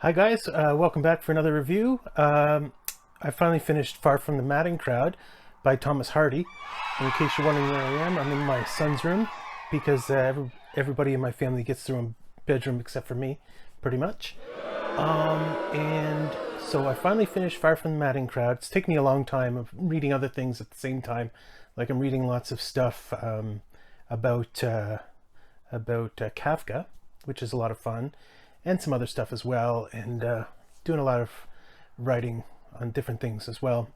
Hi guys, welcome back for another review. I finally finished Far From the Madding Crowd by Thomas Hardy. And in case you're wondering where I am, I'm in my son's room because everybody in my family gets their own bedroom except for me, pretty much. And so I finally finished Far From the Madding Crowd. It's taken me a long time of reading other things at the same time. Like I'm reading lots of stuff about Kafka, which is a lot of fun, and some other stuff as well, and doing a lot of writing on different things as well.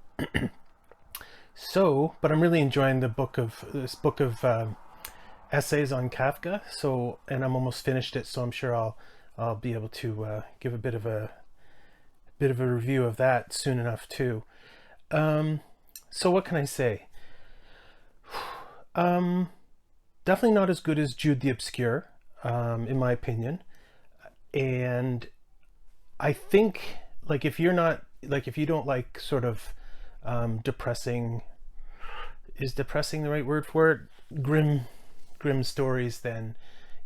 But I'm really enjoying this book of essays on Kafka. So, and I'm almost finished it, so I'm sure I'll be able to give a bit of a review of that soon enough too. So what can I say? Definitely not as good as Jude the Obscure, in my opinion. And I think, like, if you don't like sort of depressing, is depressing the right word for it? Grim stories, then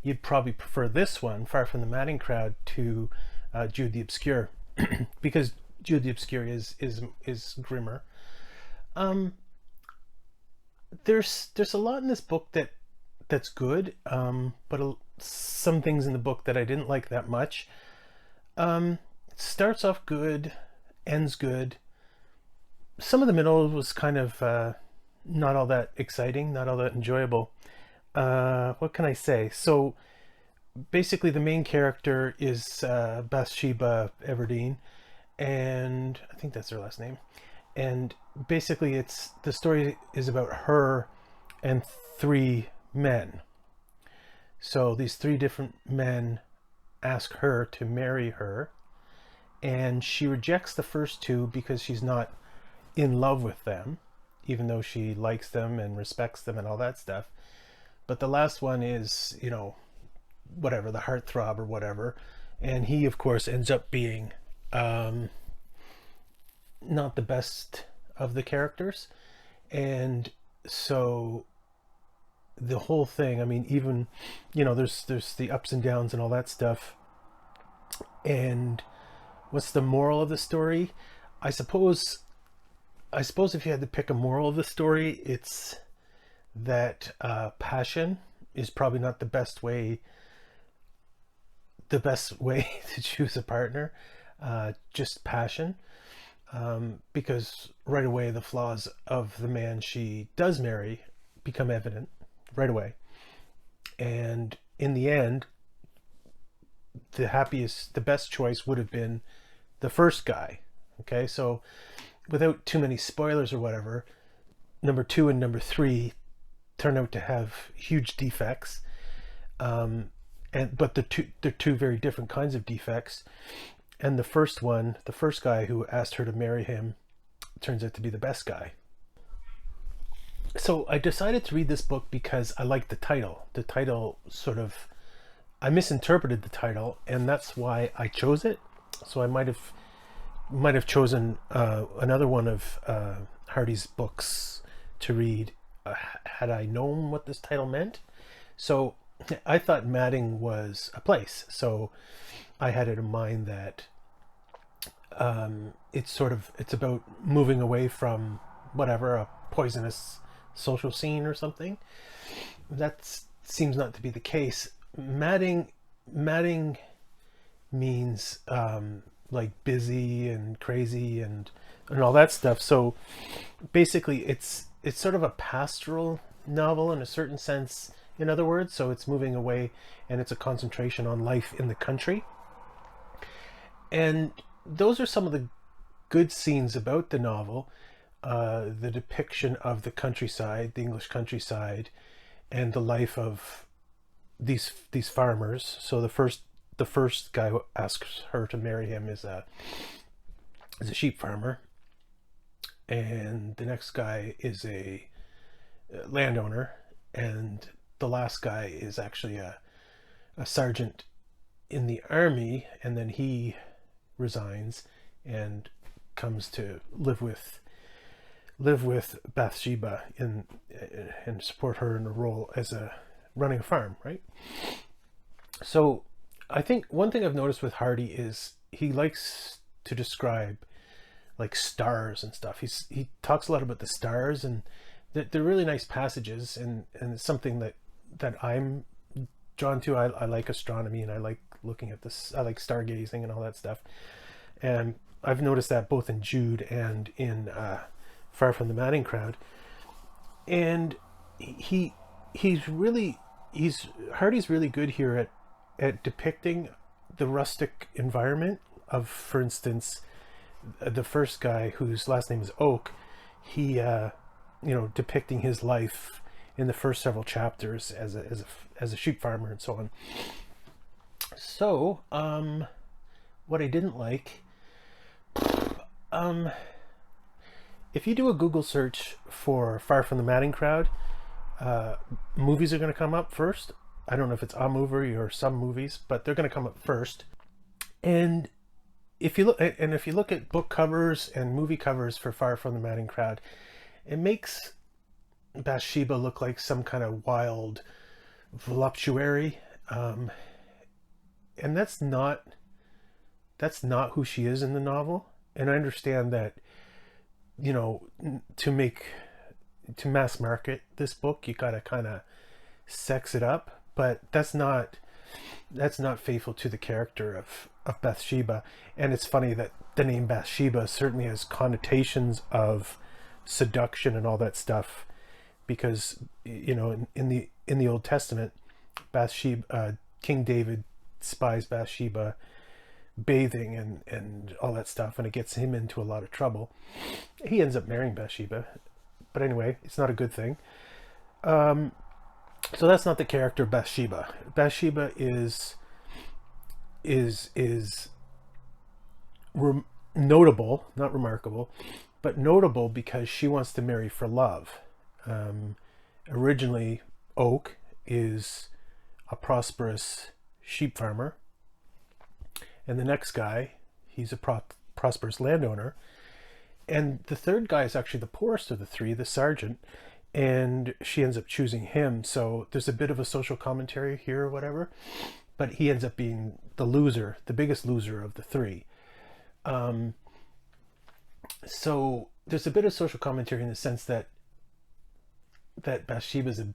you'd probably prefer this one, Far From the Madding Crowd, to Jude the Obscure, because Jude the Obscure is grimmer. There's a lot in this book that's good, but some things in the book that I didn't like that much. It starts off good, ends good. Some of the middle was kind of not all that exciting, not all that enjoyable. What can I say? So basically the main character is Bathsheba Everdene, and I think that's her last name. And basically the story is about her and three men. So these three different men ask her to marry her, and she rejects the first two because she's not in love with them, even though she likes them and respects them and all that stuff. But the last one is, whatever, the heartthrob or whatever. And he, of course, ends up being not the best of the characters. And so the whole thing, I mean, even, there's the ups and downs and all that stuff. And what's the moral of the story? I suppose if you had to pick a moral of the story, it's that passion is probably not the best way to choose a partner. Just passion. Because right away the flaws of the man she does marry become evident right away. And in the end, the best choice would have been the first guy. Okay, so without too many spoilers or whatever, number 2 and number 3 turn out to have huge defects. But they're two very different kinds of defects. And the first guy who asked her to marry him, turns out to be the best guy. So I decided to read this book because I liked the title. The title I misinterpreted the title, and that's why I chose it. So I might have chosen another one of Hardy's books to read had I known what this title meant. So I thought Madding was a place. So I had it in mind that it's about moving away from whatever, a poisonous social scene or something. That seems not to be the case. Madding means like busy and crazy and all that stuff. So basically it's sort of a pastoral novel in a certain sense, in other words. So it's moving away, and it's a concentration on life in the country. And those are some of the good scenes about the novel. The depiction of the countryside, the English countryside, and the life of these farmers. So the first guy who asks her to marry him is a sheep farmer, and the next guy is a landowner, and the last guy is actually a sergeant in the army, and then he resigns and comes to live with Bathsheba and support her in the role as running a farm, right? So I think one thing I've noticed with Hardy is he likes to describe like stars and stuff. He talks a lot about the stars, and they're really nice passages, and it's something that I'm drawn to. I like astronomy, and I like looking at this. I like stargazing and all that stuff. And I've noticed that both in Jude and in Far from the Madding Crowd. And he's Hardy's really good here at depicting the rustic environment of, for instance, the first guy whose last name is Oak. He depicting his life in the first several chapters as a sheep farmer and so on. So what I didn't like, if you do a Google search for Far from the Madding Crowd, movies are going to come up first. I don't know if it's a movie or some movies, but they're going to come up first. And if you look at book covers and movie covers for Far from the Madding Crowd, it makes Bathsheba look like some kind of wild voluptuary, and that's not who she is in the novel. And I understand that, to mass market this book, you gotta kind of sex it up, but that's not faithful to the character of Bathsheba. And it's funny that the name Bathsheba certainly has connotations of seduction and all that stuff, because in the Old Testament, Bathsheba, King David spies Bathsheba bathing and all that stuff, and it gets him into a lot of trouble. He ends up marrying Bathsheba, but anyway, it's not a good thing. So that's not the character of Bathsheba. Bathsheba is notable, not remarkable, but notable because she wants to marry for love. Originally, Oak is a prosperous sheep farmer, and the next guy, he's a prosperous landowner, and the third guy is actually the poorest of the three, the sergeant, and she ends up choosing him. So there's a bit of a social commentary here or whatever, but he ends up being the loser, the biggest loser of the three. So there's a bit of social commentary in the sense that Bathsheba's a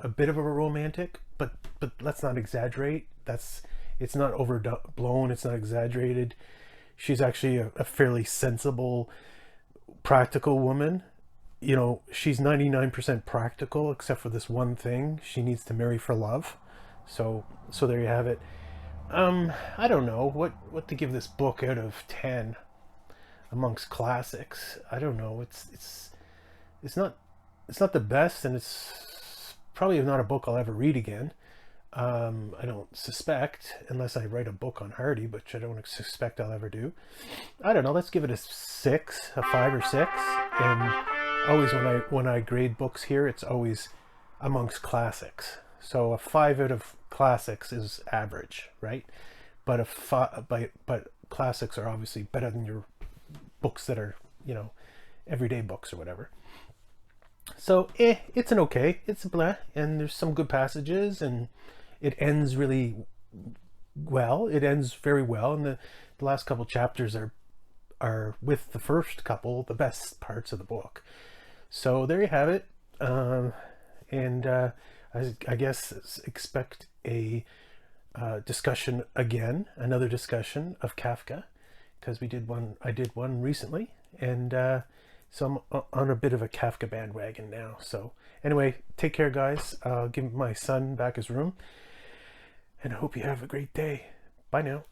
bit of a romantic, but let's not exaggerate. It's not overblown, it's not exaggerated. She's actually a fairly sensible, practical woman. She's 99% practical, except for this one thing. She needs to marry for love. So there you have it. I don't know what to give this book out of 10 amongst classics. I don't know. It's not the best, and it's probably not a book I'll ever read again. I don't suspect, unless I write a book on Hardy, which I don't suspect I'll ever do. I don't know. Let's give it a 5 or 6. And always when I grade books here, it's always amongst classics. So a 5 out of classics is average, right? But but classics are obviously better than your books that are everyday books or whatever. So it's an okay. It's blah, and there's some good passages, and it ends really well. It ends very well, and the last couple chapters are with the first couple the best parts of the book. So there you have it. I guess expect a discussion again, another discussion of Kafka, because I did one recently, and so I'm on a bit of a Kafka bandwagon now. So anyway, take care, guys. I'll give my son back his room, and I hope you have a great day. Bye now.